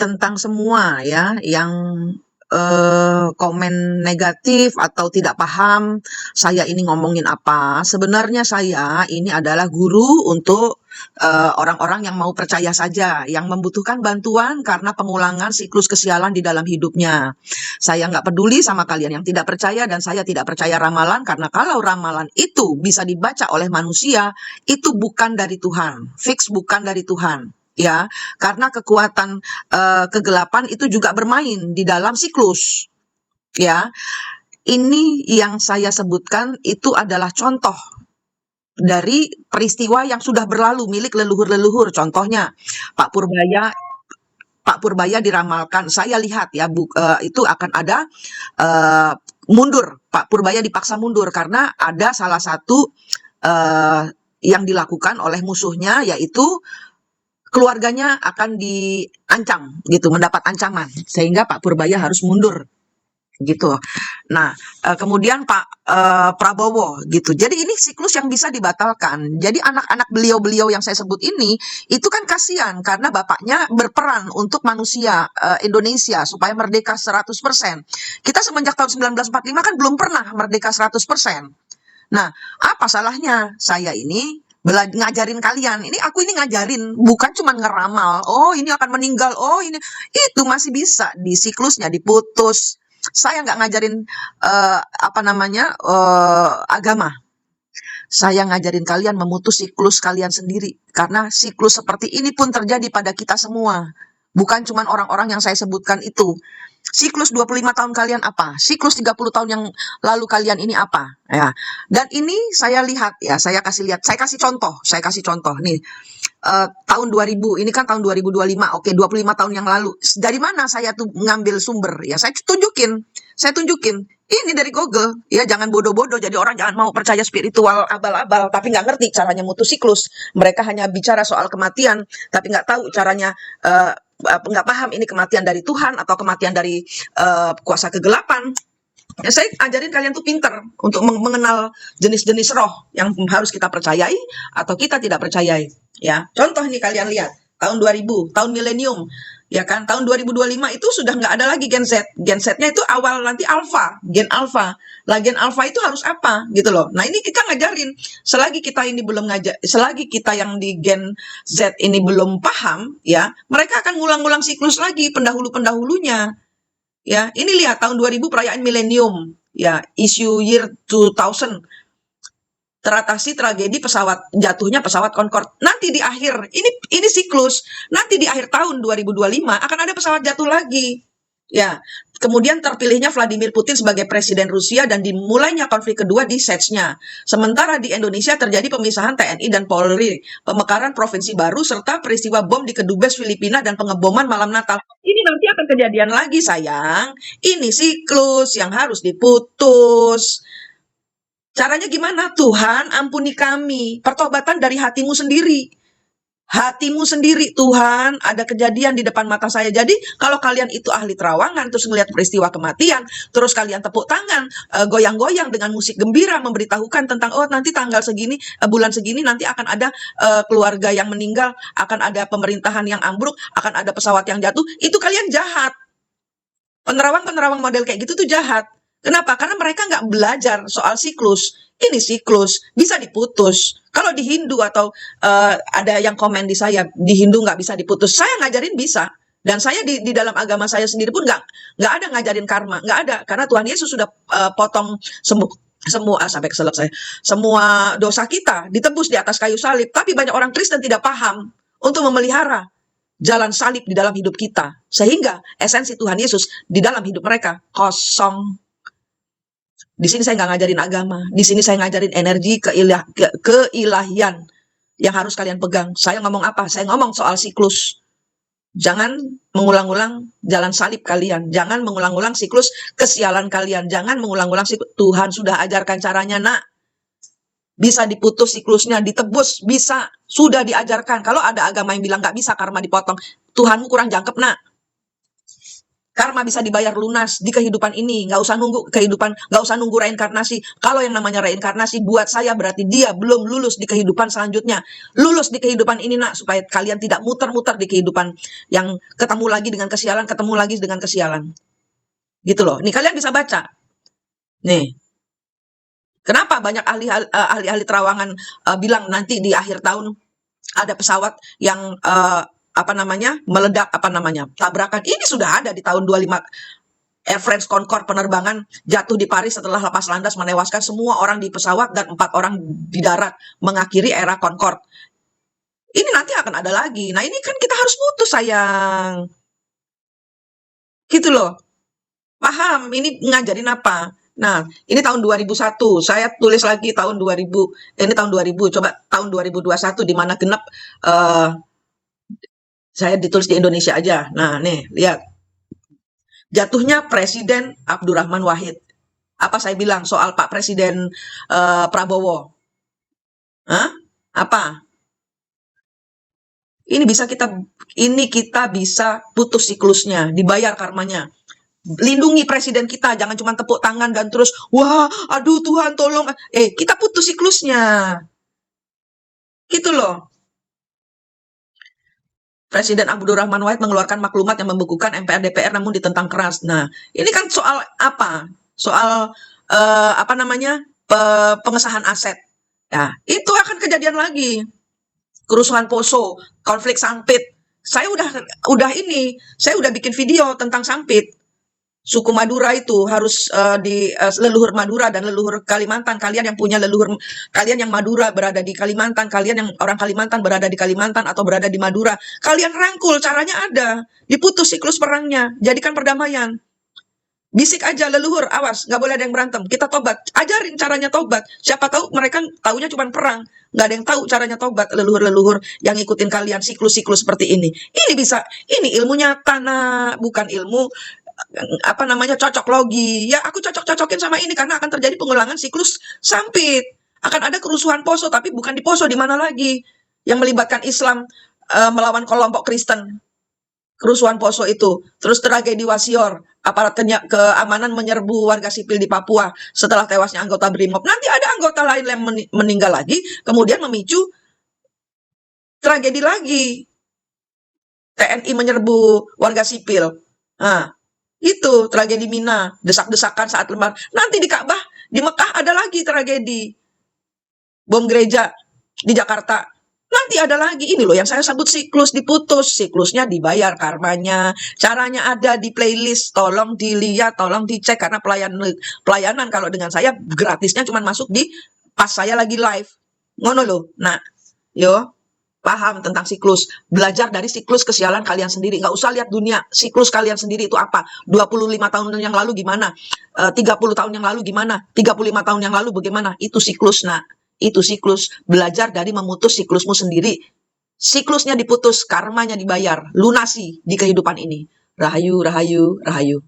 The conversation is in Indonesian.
tentang semua ya yang komen negatif atau tidak paham saya ini ngomongin apa. Sebenarnya saya ini adalah guru untuk orang-orang yang mau percaya saja, yang membutuhkan bantuan karena pengulangan siklus kesialan di dalam hidupnya. Saya nggak peduli sama kalian yang tidak percaya, dan saya tidak percaya ramalan, karena kalau ramalan itu bisa dibaca oleh manusia, itu bukan dari Tuhan, fix bukan dari Tuhan. Ya, karena kekuatan kegelapan itu juga bermain di dalam siklus. Ya, ini yang saya sebutkan itu adalah contoh dari peristiwa yang sudah berlalu milik leluhur-leluhur. Contohnya, Pak Purbaya Pak Purbaya diramalkan, saya lihat ya, itu akan ada mundur. Pak Purbaya dipaksa mundur karena ada salah satu yang dilakukan oleh musuhnya, yaitu keluarganya akan diancam gitu, mendapat ancaman, sehingga Pak Purbaya harus mundur gitu. Nah, kemudian Pak Prabowo gitu. Jadi ini siklus yang bisa dibatalkan. Jadi anak-anak beliau-beliau yang saya sebut ini itu kan kasihan karena bapaknya berperan untuk manusia Indonesia supaya merdeka 100%. Kita semenjak tahun 1945 kan belum pernah merdeka 100%. Nah, apa salahnya saya ini ngajarin kalian? Aku ini ngajarin, bukan cuma ngeramal. Oh, ini akan meninggal. Oh, ini itu masih bisa di siklusnya diputus. Saya nggak ngajarin agama. Saya ngajarin kalian memutus siklus kalian sendiri, karena siklus seperti ini pun terjadi pada kita semua. Bukan cuma orang-orang yang saya sebutkan itu. Siklus 25 tahun kalian apa? Siklus 30 tahun yang lalu kalian ini apa? Ya. Dan ini saya lihat ya, saya kasih contoh nih. Tahun 2000, ini kan tahun 2025. Oke, 25 tahun yang lalu. Dari mana saya tuh ngambil sumber? Ya, saya tunjukin. Ini dari Google. Ya, jangan bodoh-bodoh. Jadi orang jangan mau percaya spiritual abal-abal tapi nggak ngerti caranya mutus siklus. Mereka hanya bicara soal kematian tapi nggak tahu caranya, nggak paham ini kematian dari Tuhan atau kematian dari kuasa kegelapan. Ya, saya ajarin kalian tuh pinter untuk mengenal jenis-jenis roh yang harus kita percayai atau kita tidak percayai. Ya, contoh nih, kalian lihat tahun 2000, tahun milenium, ya kan? Tahun 2025 itu sudah nggak ada lagi gen Z. Gen Z-nya itu awal nanti alpha, gen alpha. Lah gen alpha itu harus apa gitu loh. Nah, ini kita ngajarin. Selagi kita yang di gen Z ini belum paham, ya, mereka akan ngulang-ngulang siklus lagi pendahulu-pendahulunya. Ya, ini lihat tahun 2000 perayaan milenium, ya, issue year 2000. Teratasi tragedi jatuhnya pesawat Concorde. Nanti di akhir, ini siklus. Nanti di akhir tahun 2025 akan ada pesawat jatuh lagi. Ya, kemudian terpilihnya Vladimir Putin sebagai presiden Rusia dan dimulainya konflik kedua di Chechnya. Sementara di Indonesia terjadi pemisahan TNI dan Polri, pemekaran provinsi baru, serta peristiwa bom di Kedubes Filipina dan pengeboman malam Natal. Ini nanti akan kejadian lagi, sayang. Ini siklus yang harus diputus. Caranya gimana? Tuhan, ampuni kami. Pertobatan dari hatimu sendiri. Hatimu sendiri, Tuhan, ada kejadian di depan mata saya. Jadi, kalau kalian itu ahli terawangan, terus ngelihat peristiwa kematian, terus kalian tepuk tangan, goyang-goyang dengan musik gembira, memberitahukan tentang, oh nanti tanggal segini, bulan segini, nanti akan ada keluarga yang meninggal, akan ada pemerintahan yang ambruk, akan ada pesawat yang jatuh, itu kalian jahat. Penerawang-penerawang model kayak gitu tuh jahat. Kenapa? Karena mereka nggak belajar soal siklus. Ini siklus, bisa diputus. Kalau di Hindu atau ada yang komen di saya, di Hindu nggak bisa diputus. Saya ngajarin bisa. Dan saya di dalam agama saya sendiri pun nggak ada ngajarin karma. Nggak ada. Karena Tuhan Yesus sudah potong semua sampai selesai. Semua dosa kita ditebus di atas kayu salib. Tapi banyak orang Kristen tidak paham untuk memelihara jalan salib di dalam hidup kita. Sehingga esensi Tuhan Yesus di dalam hidup mereka kosong. Di sini saya nggak ngajarin agama. Di sini saya ngajarin energi keilahian yang harus kalian pegang. Saya ngomong apa? Saya ngomong soal siklus. Jangan mengulang-ulang jalan salib kalian. Jangan mengulang-ulang siklus kesialan kalian. Jangan mengulang-ulang siklus. Tuhan sudah ajarkan caranya, nak. Bisa diputus siklusnya, ditebus, bisa. Sudah diajarkan. Kalau ada agama yang bilang nggak bisa karma dipotong, Tuhanmu kurang jangkep, nak. Karma bisa dibayar lunas di kehidupan ini. Nggak usah nunggu kehidupan, nggak usah nunggu reinkarnasi. Kalau yang namanya reinkarnasi buat saya berarti dia belum lulus di kehidupan selanjutnya. Lulus di kehidupan ini nak, supaya kalian tidak muter-muter di kehidupan yang ketemu lagi dengan kesialan, ketemu lagi dengan kesialan. Gitu loh. Nih kalian bisa baca. Nih, kenapa banyak ahli-ahli terawangan bilang nanti di akhir tahun ada pesawat yang apa namanya meledak, apa namanya tabrakan. Ini sudah ada di tahun 25. Air France Concorde penerbangan jatuh di Paris setelah lepas landas menewaskan semua orang di pesawat dan 4 orang di darat, mengakhiri era Concorde. Ini nanti akan ada lagi. Nah ini kan kita harus putus sayang. Gitu loh. Paham, ini ngajarin apa? Nah, ini tahun 2001, saya tulis lagi tahun 2000, ini tahun 2000, coba tahun 2021 di mana genap, saya ditulis di Indonesia aja. Nah, nih, lihat. Jatuhnya Presiden Abdurrahman Wahid. Apa saya bilang soal Pak Presiden Prabowo? Hah? Apa? Ini kita bisa putus siklusnya, dibayar karmanya. Lindungi presiden kita, jangan cuma tepuk tangan dan terus, wah, aduh Tuhan tolong. Kita putus siklusnya. Gitu loh. Presiden Abdurrahman Wahid mengeluarkan maklumat yang membekukan MPR DPR namun ditentang keras. Nah, ini kan soal apa? Soal apa namanya? Pengesahan aset. Ya, itu akan kejadian lagi. Kerusuhan Poso, konflik Sampit. Saya udah bikin video tentang Sampit. Suku Madura itu harus leluhur Madura dan leluhur Kalimantan. Kalian yang punya leluhur, kalian yang Madura berada di Kalimantan, kalian yang orang Kalimantan berada di Kalimantan atau berada di Madura, kalian rangkul, caranya ada. Diputus siklus perangnya, jadikan perdamaian. Bisik aja leluhur, awas, nggak boleh ada yang berantem. Kita tobat, ajarin caranya tobat. Siapa tahu mereka taunya cuma perang, nggak ada yang tahu caranya tobat. Leluhur-leluhur yang ikutin kalian siklus-siklus seperti ini. Ini ilmunya tanah, bukan ilmu apa namanya cocok logi. Ya aku cocok-cocokin sama ini karena akan terjadi pengulangan siklus Sampit. Akan ada kerusuhan Poso, tapi bukan di Poso, di mana lagi? Yang melibatkan Islam melawan kelompok Kristen. Kerusuhan Poso itu. Terus tragedi Wasior, aparat keamanan menyerbu warga sipil di Papua setelah tewasnya anggota BRIMOB. Nanti ada anggota lain yang meninggal lagi, kemudian memicu tragedi lagi. TNI menyerbu warga sipil. Nah, itu tragedi Mina, desak-desakan saat lemar. Nanti di Ka'bah, di Mekah ada lagi tragedi. Bom gereja di Jakarta. Nanti ada lagi. Ini loh yang saya sebut siklus diputus. Siklusnya dibayar karmanya. Caranya ada di playlist. Tolong dilihat, tolong dicek. Karena pelayanan kalau dengan saya gratisnya cuma masuk di pas saya lagi live. Ngono loh. Nah, yo. Paham tentang siklus. Belajar dari siklus kesialan kalian sendiri. Nggak usah lihat dunia. Siklus kalian sendiri itu apa. 25 tahun yang lalu gimana. 30 tahun yang lalu gimana. 35 tahun yang lalu bagaimana. Itu siklus. Nah, itu siklus. Belajar dari memutus siklusmu sendiri. Siklusnya diputus. Karmanya dibayar. Lunasi di kehidupan ini. Rahayu, rahayu, rahayu.